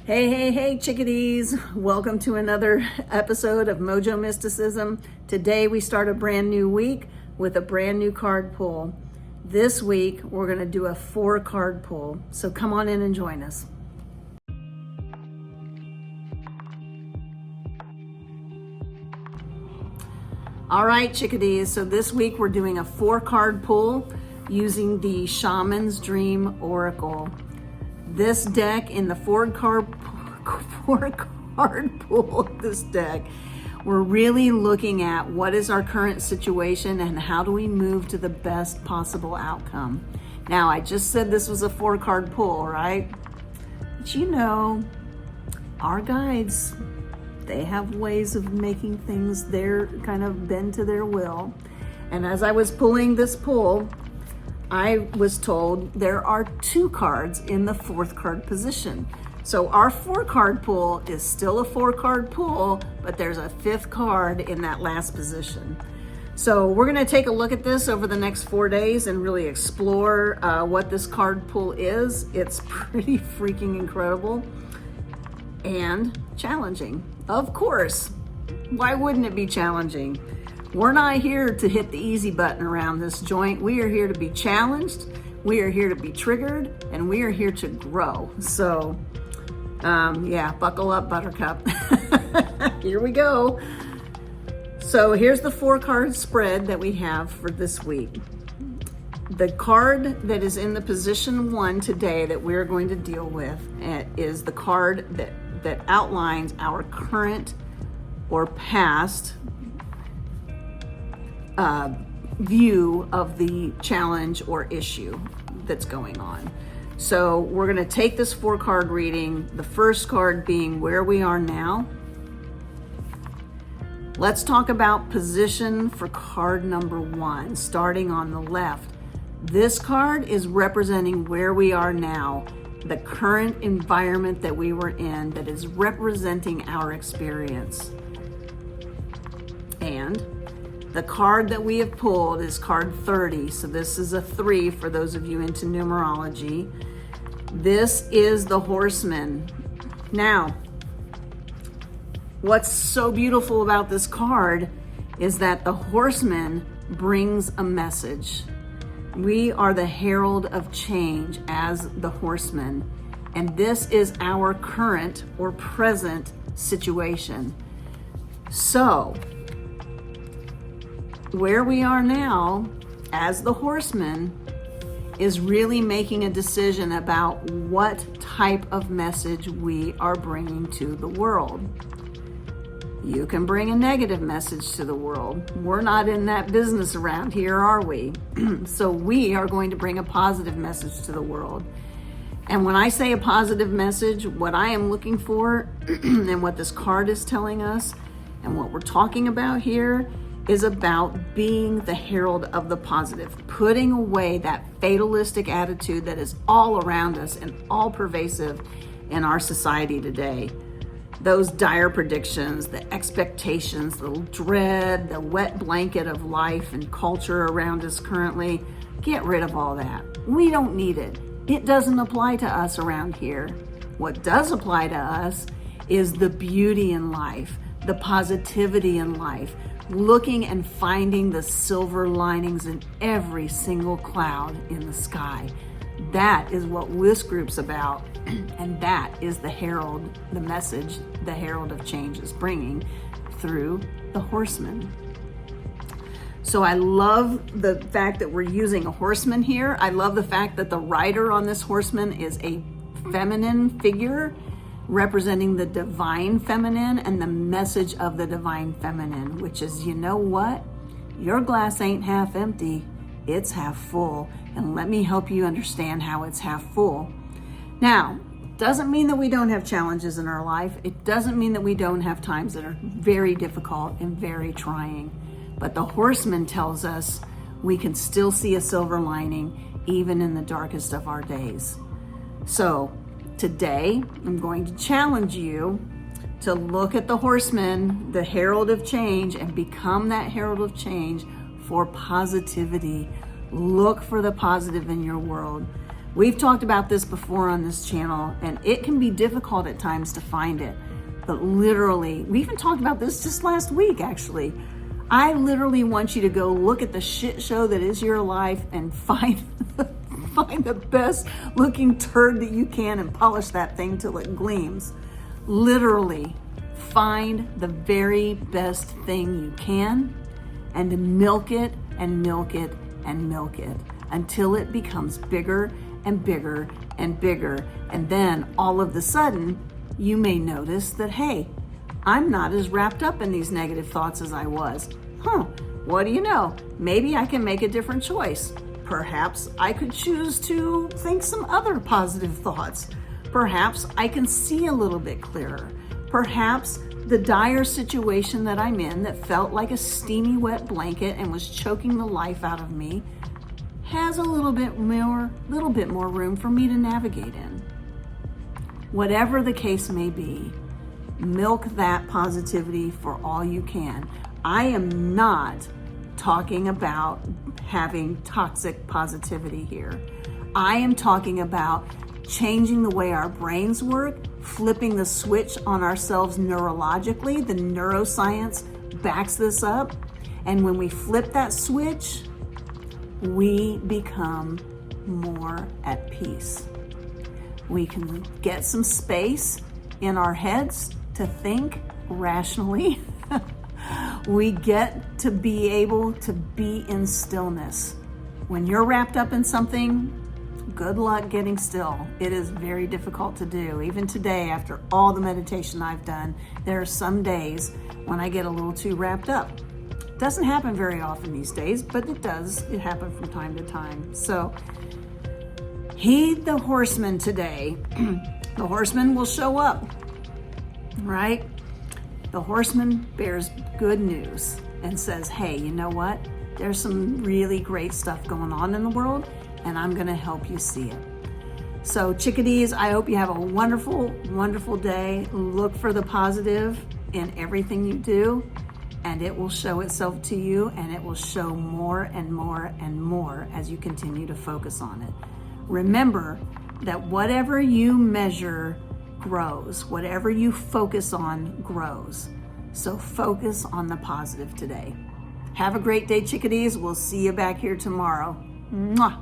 Hey, chickadees. Welcome to another episode of Mojo Mysticism. Today we start a brand new week with a brand new card pull. This week we're going to do a 4-card pull. So come on in and join us. All right, chickadees. So this week we're doing a 4-card pull using the Shaman's Dream Oracle. This deck in the 4-card pull of this deck, we're really looking at what is our current situation and how do we move to the best possible outcome. Now, I just said this was a 4-card pull, right? But you know, our guides, they have ways of making things their kind of bend to their will. And as I was pulling this pull, I was told there are 2 cards in the 4th card position. So our 4-card pull is still a 4-card pull, but there's a 5th card in that last position. So we're gonna take a look at this over the next 4 days and really explore what this card pull is. It's pretty freaking incredible and challenging. Of course, why wouldn't it be challenging? We're not here to hit the easy button around this joint. We are here to be challenged, we are here to be triggered, and we are here to grow. So, yeah, buckle up, Buttercup. Here we go. So here's the 4-card spread that we have for this week. The card that is in the position 1 today that we're going to deal with is the card that outlines our current or past view of the challenge or issue that's going on. So we're going to take this 4-card reading, the first card being where we are now. Let's talk about position for card number 1, starting on the left. This card is representing where we are now, the current environment that we were in that is representing our experience. And the card that we have pulled is card 30. So this is a 3 for those of you into numerology. This is the Horseman. Now, what's so beautiful about this card is that the Horseman brings a message. We are the herald of change as the Horseman, and this is our current or present situation. So, where we are now as the Horseman is really making a decision about what type of message we are bringing to the world. You can bring a negative message to the world. We're not in that business around here, are we? So we are going to bring a positive message to the world. And when I say a positive message, what I am looking for and what this card is telling us and what we're talking about here is about being the herald of the positive, putting away that fatalistic attitude that is all around us and all pervasive in our society today. Those dire predictions, the expectations, the dread, the wet blanket of life and culture around us currently, get rid of all that. We don't need it. It doesn't apply to us around here. What does apply to us is the beauty in life, the positivity in life, looking and finding the silver linings in every single cloud in the sky. That is what this group's about, and that is the herald, the message the herald of change is bringing through the Horseman. So I love the fact that we're using a Horseman here. I love the fact that the rider on this Horseman is a feminine figure representing the divine feminine and the message of the divine feminine, which is, you know what? Your glass ain't half empty, it's half full. And let me help you understand how it's half full. Now, doesn't mean that we don't have challenges in our life. It doesn't mean that we don't have times that are very difficult and very trying. But the Horseman tells us we can still see a silver lining even in the darkest of our days. So today, I'm going to challenge you to look at the Horseman, the herald of change, and become that herald of change for positivity. Look for the positive in your world. We've talked about this before on this channel, and it can be difficult at times to find it. But literally, we even talked about this just last week, actually. I literally want you to go look at the shit show that is your life and find the best looking turd that you can and polish that thing till it gleams. Literally, find the very best thing you can and milk it and milk it and milk it until it becomes bigger and bigger and bigger. And then all of a sudden, you may notice that, hey, I'm not as wrapped up in these negative thoughts as I was. What do you know? Maybe I can make a different choice. Perhaps I could choose to think some other positive thoughts. Perhaps I can see a little bit clearer. Perhaps the dire situation that I'm in that felt like a steamy wet blanket and was choking the life out of me has a little bit more room for me to navigate in. Whatever the case may be, milk that positivity for all you can. I am not talking about having toxic positivity here. I am talking about changing the way our brains work, flipping the switch on ourselves neurologically. The neuroscience backs this up. And when we flip that switch, we become more at peace. We can get some space in our heads to think rationally. We get to be able to be in stillness. When you're wrapped up in something, good luck getting still. It is very difficult to do. Even today, after all the meditation I've done, there are some days when I get a little too wrapped up. Doesn't happen very often these days, but it does. It happens from time to time. So heed the horseman today. The horseman will show up, right? The horseman bears good news and says, hey, you know what? There's some really great stuff going on in the world, and I'm going to help you see it. So chickadees, I hope you have a wonderful, wonderful day. Look for the positive in everything you do, and it will show itself to you, and it will show more and more and more as you continue to focus on it. Remember that whatever you measure grows. Whatever you focus on grows. So focus on the positive today. Have a great day, chickadees. We'll see you back here tomorrow. Mwah.